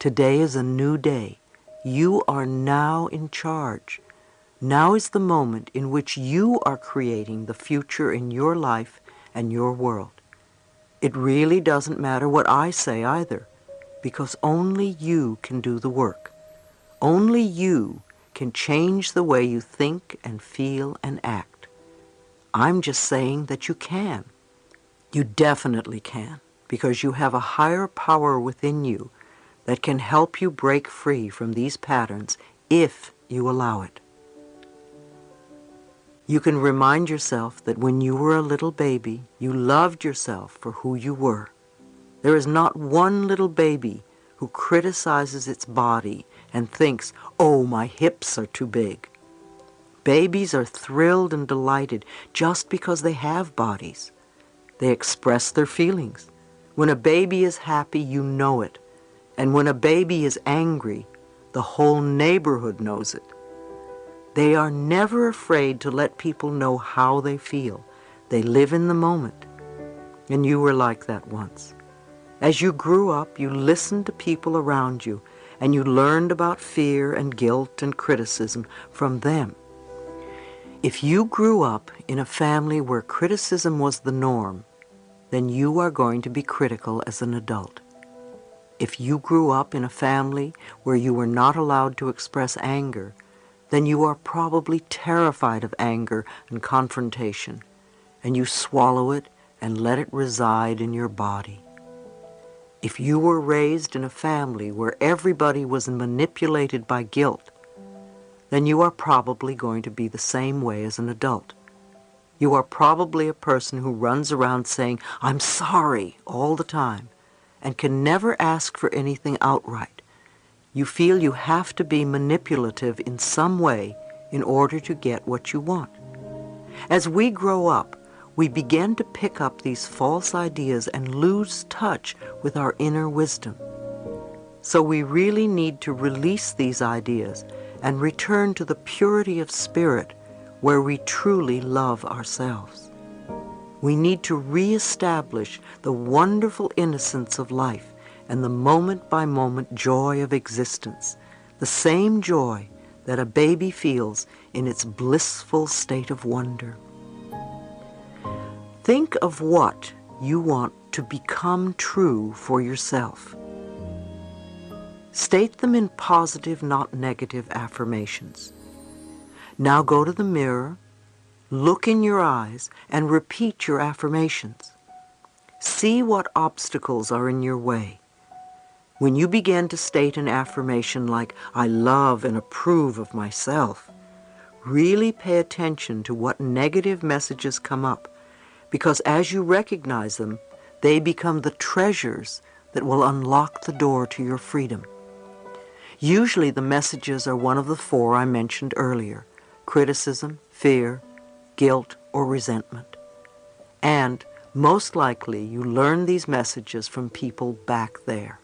Today is a new day. You are now in charge. Now is the moment in which you are creating the future in your life and your world. It really doesn't matter what I say either, because only you can do the work. Only you can change the way you think and feel and act. I'm just saying that you can. You definitely can, because you have a higher power within you that can help you break free from these patterns if you allow it. You can remind yourself that when you were a little baby, you loved yourself for who you were. There is not one little baby who criticizes its body and thinks, "Oh, my hips are too big." Babies are thrilled and delighted just because they have bodies. They express their feelings. When a baby is happy, you know it. And when a baby is angry, the whole neighborhood knows it. They are never afraid to let people know how they feel. They live in the moment. And you were like that once. As you grew up, you listened to people around you, and you learned about fear and guilt and criticism from them. If you grew up in a family where criticism was the norm, then you are going to be critical as an adult. If you grew up in a family where you were not allowed to express anger, then you are probably terrified of anger and confrontation, and you swallow it and let it reside in your body. If you were raised in a family where everybody was manipulated by guilt, then you are probably going to be the same way as an adult. You are probably a person who runs around saying, "I'm sorry," all the time, and can never ask for anything outright. You feel you have to be manipulative in some way in order to get what you want. As we grow up, we begin to pick up these false ideas and lose touch with our inner wisdom. So we really need to release these ideas and return to the purity of spirit where we truly love ourselves. We need to reestablish the wonderful innocence of life and the moment-by-moment joy of existence, the same joy that a baby feels in its blissful state of wonder. Think of what you want to become true for yourself. State them in positive, not negative affirmations. Now go to the mirror, look in your eyes, and repeat your affirmations. See what obstacles are in your way. When you begin to state an affirmation like, "I love and approve of myself," really pay attention to what negative messages come up, because as you recognize them, they become the treasures that will unlock the door to your freedom. Usually the messages are one of the four I mentioned earlier: criticism, fear, guilt, or resentment. And most likely you learn these messages from people back there.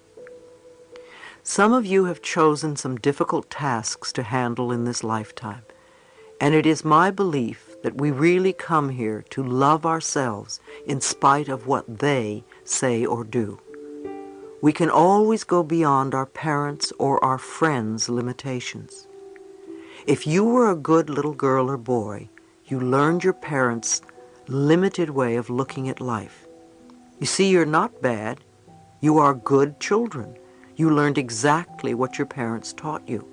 Some of you have chosen some difficult tasks to handle in this lifetime, and it is my belief that we really come here to love ourselves in spite of what they say or do. We can always go beyond our parents' or our friends' limitations. If you were a good little girl or boy, you learned your parents' limited way of looking at life. You see, you're not bad. You are good children. You learned exactly what your parents taught you.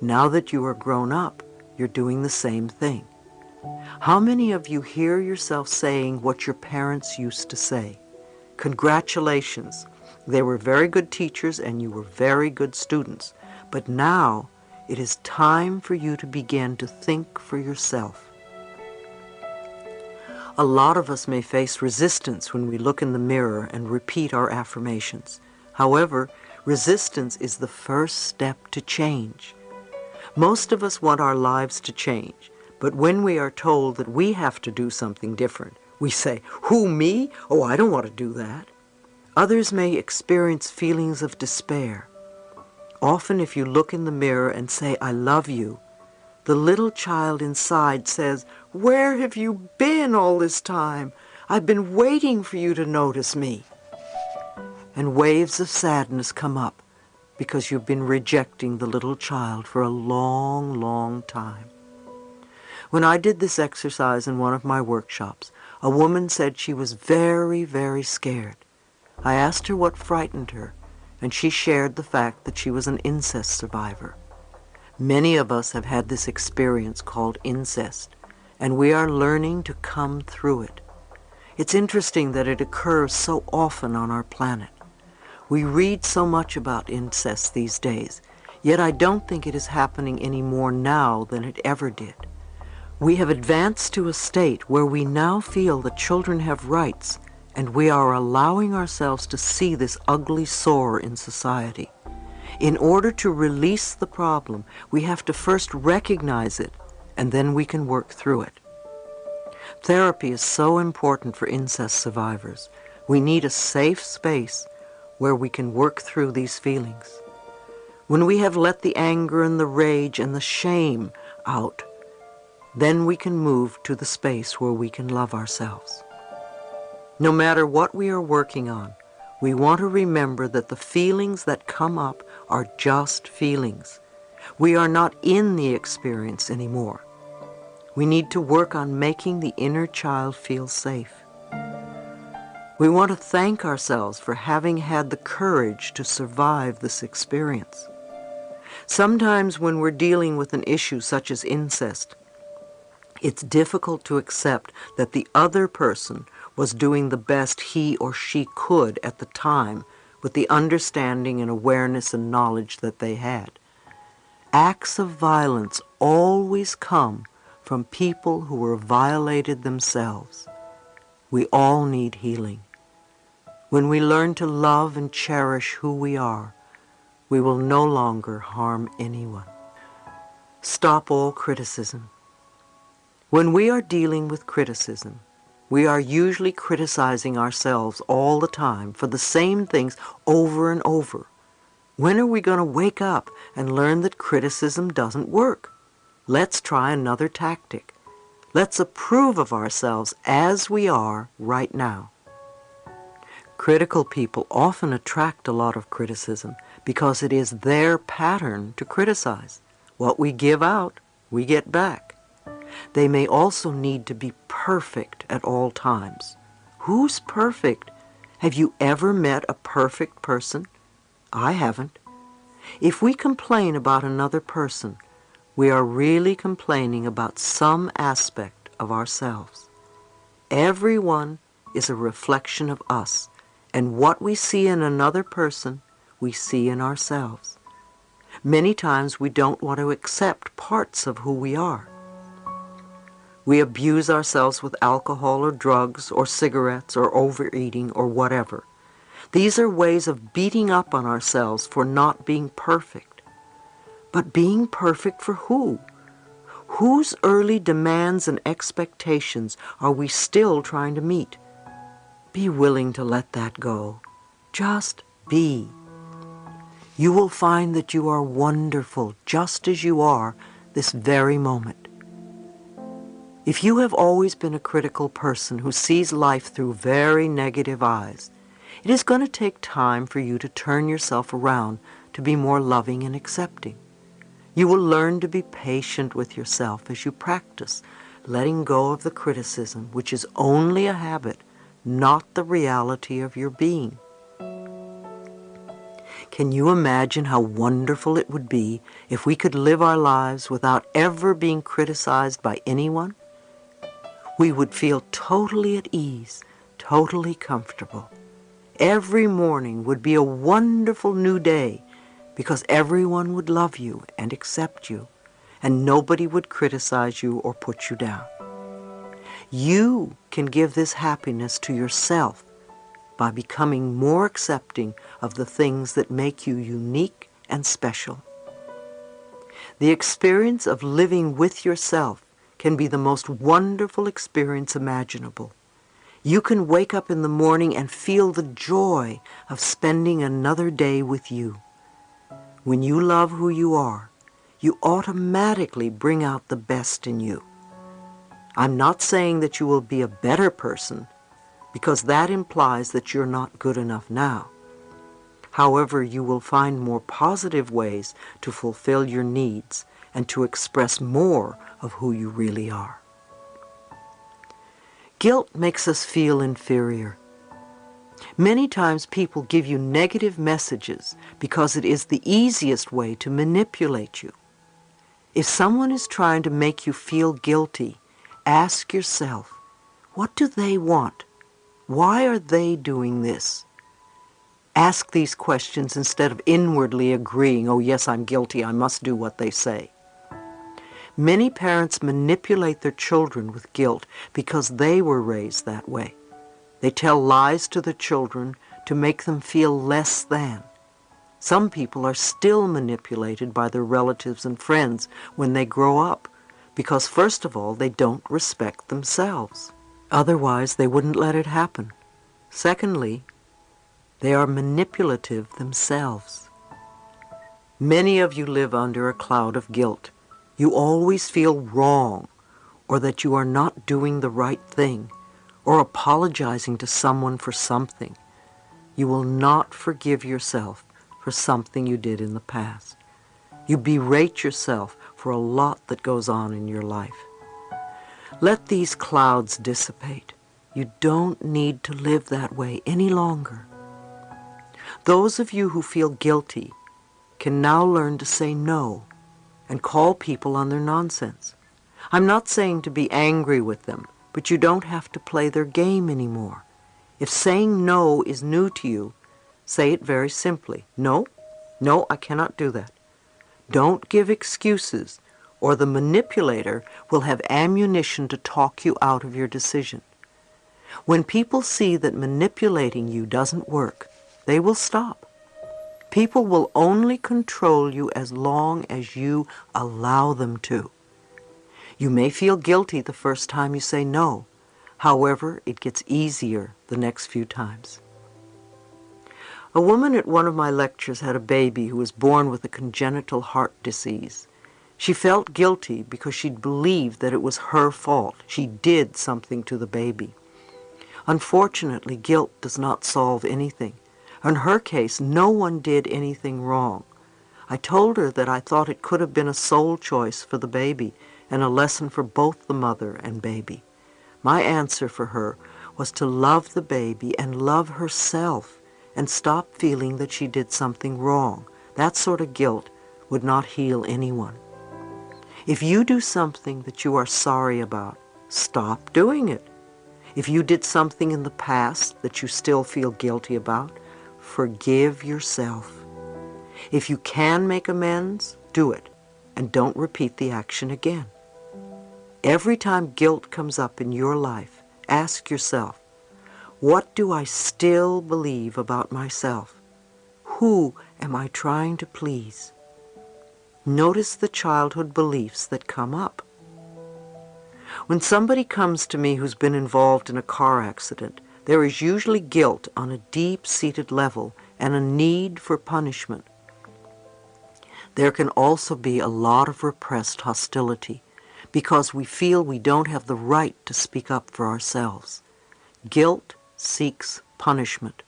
Now that you are grown up, you're doing the same thing. How many of you hear yourself saying what your parents used to say? Congratulations. They were very good teachers and you were very good students. But now it is time for you to begin to think for yourself. A lot of us may face resistance when we look in the mirror and repeat our affirmations. However, resistance is the first step to change. Most of us want our lives to change, but when we are told that we have to do something different, we say, "Who, me? Oh, I don't want to do that." Others may experience feelings of despair. Often if you look in the mirror and say, "I love you," the little child inside says, "Where have you been all this time? I've been waiting for you to notice me." And waves of sadness come up. because you've been rejecting the little child for a long, long time. When I did this exercise in one of my workshops, a woman said she was very, very scared. I asked her what frightened her, and she shared the fact that she was an incest survivor. Many of us have had this experience called incest, and we are learning to come through it. It's interesting that it occurs so often on our planet. We read so much about incest these days, yet I don't think it is happening any more now than it ever did. We have advanced to a state where we now feel that children have rights, and we are allowing ourselves to see this ugly sore in society. In order to release the problem, we have to first recognize it, and then we can work through it. Therapy is so important for incest survivors. We need a safe space where we can work through these feelings. When we have let the anger and the rage and the shame out, then we can move to the space where we can love ourselves. No matter what we are working on, we want to remember that the feelings that come up are just feelings. We are not in the experience anymore. We need to work on making the inner child feel safe. We want to thank ourselves for having had the courage to survive this experience. Sometimes when we're dealing with an issue such as incest, it's difficult to accept that the other person was doing the best he or she could at the time with the understanding and awareness and knowledge that they had. Acts of violence always come from people who were violated themselves. We all need healing. When we learn to love and cherish who we are, we will no longer harm anyone. Stop all criticism. When we are dealing with criticism, we are usually criticizing ourselves all the time for the same things over and over. When are we going to wake up and learn that criticism doesn't work? Let's try another tactic. Let's approve of ourselves as we are right now. Critical people often attract a lot of criticism because it is their pattern to criticize. What we give out, we get back. They may also need to be perfect at all times. Who's perfect? Have you ever met a perfect person? I haven't. If we complain about another person, we are really complaining about some aspect of ourselves. Everyone is a reflection of us, and what we see in another person, we see in ourselves. Many times we don't want to accept parts of who we are. We abuse ourselves with alcohol or drugs or cigarettes or overeating or whatever. These are ways of beating up on ourselves for not being perfect. But being perfect for who? Whose early demands and expectations are we still trying to meet? Be willing to let that go. Just be. You will find that you are wonderful just as you are this very moment. If you have always been a critical person who sees life through very negative eyes, it is going to take time for you to turn yourself around to be more loving and accepting. You will learn to be patient with yourself as you practice letting go of the criticism, which is only a habit, not the reality of your being. Can you imagine how wonderful it would be if we could live our lives without ever being criticized by anyone? We would feel totally at ease, totally comfortable. Every morning would be a wonderful new day because everyone would love you and accept you, and nobody would criticize you or put you down. You can give this happiness to yourself by becoming more accepting of the things that make you unique and special. The experience of living with yourself can be the most wonderful experience imaginable. You can wake up in the morning and feel the joy of spending another day with you. When you love who you are, you automatically bring out the best in you. I'm not saying that you will be a better person, because that implies that you're not good enough now. However, you will find more positive ways to fulfill your needs and to express more of who you really are. Guilt makes us feel inferior. Many times people give you negative messages because it is the easiest way to manipulate you. If someone is trying to make you feel guilty, ask yourself, what do they want? Why are they doing this? Ask these questions instead of inwardly agreeing, oh yes, I'm guilty, I must do what they say. Many parents manipulate their children with guilt because they were raised that way. They tell lies to the children to make them feel less than. Some people are still manipulated by their relatives and friends when they grow up because, first of all, they don't respect themselves. Otherwise, they wouldn't let it happen. Secondly, they are manipulative themselves. Many of you live under a cloud of guilt. You always feel wrong, or that you are not doing the right thing, or apologizing to someone for something. You will not forgive yourself for something you did in the past. You berate yourself for a lot that goes on in your life. Let these clouds dissipate. You don't need to live that way any longer. Those of you who feel guilty can now learn to say no and call people on their nonsense. I'm not saying to be angry with them, but you don't have to play their game anymore. If saying no is new to you, say it very simply. No, I cannot do that. Don't give excuses, or the manipulator will have ammunition to talk you out of your decision. When people see that manipulating you doesn't work, they will stop. People will only control you as long as you allow them to. You may feel guilty the first time you say no. However, it gets easier the next few times. A woman at one of my lectures had a baby who was born with a congenital heart disease. She felt guilty because she believed that it was her fault. She did something to the baby. Unfortunately, guilt does not solve anything. In her case, no one did anything wrong. I told her that I thought it could have been a soul choice for the baby and a lesson for both the mother and baby. My answer for her was to love the baby and love herself and stop feeling that she did something wrong. That sort of guilt would not heal anyone. If you do something that you are sorry about, stop doing it. If you did something in the past that you still feel guilty about, forgive yourself. If you can make amends, do it, and don't repeat the action again. Every time guilt comes up in your life, ask yourself, what do I still believe about myself? Who am I trying to please? Notice the childhood beliefs that come up. When somebody comes to me who's been involved in a car accident, there is usually guilt on a deep-seated level and a need for punishment. There can also be a lot of repressed hostility because we feel we don't have the right to speak up for ourselves. Guilt seeks punishment,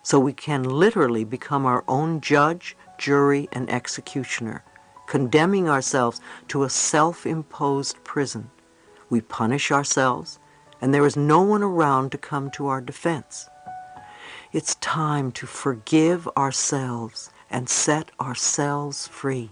so we can literally become our own judge, jury, and executioner, condemning ourselves to a self-imposed prison. We punish ourselves, and there is no one around to come to our defense. It's time to forgive ourselves and set ourselves free.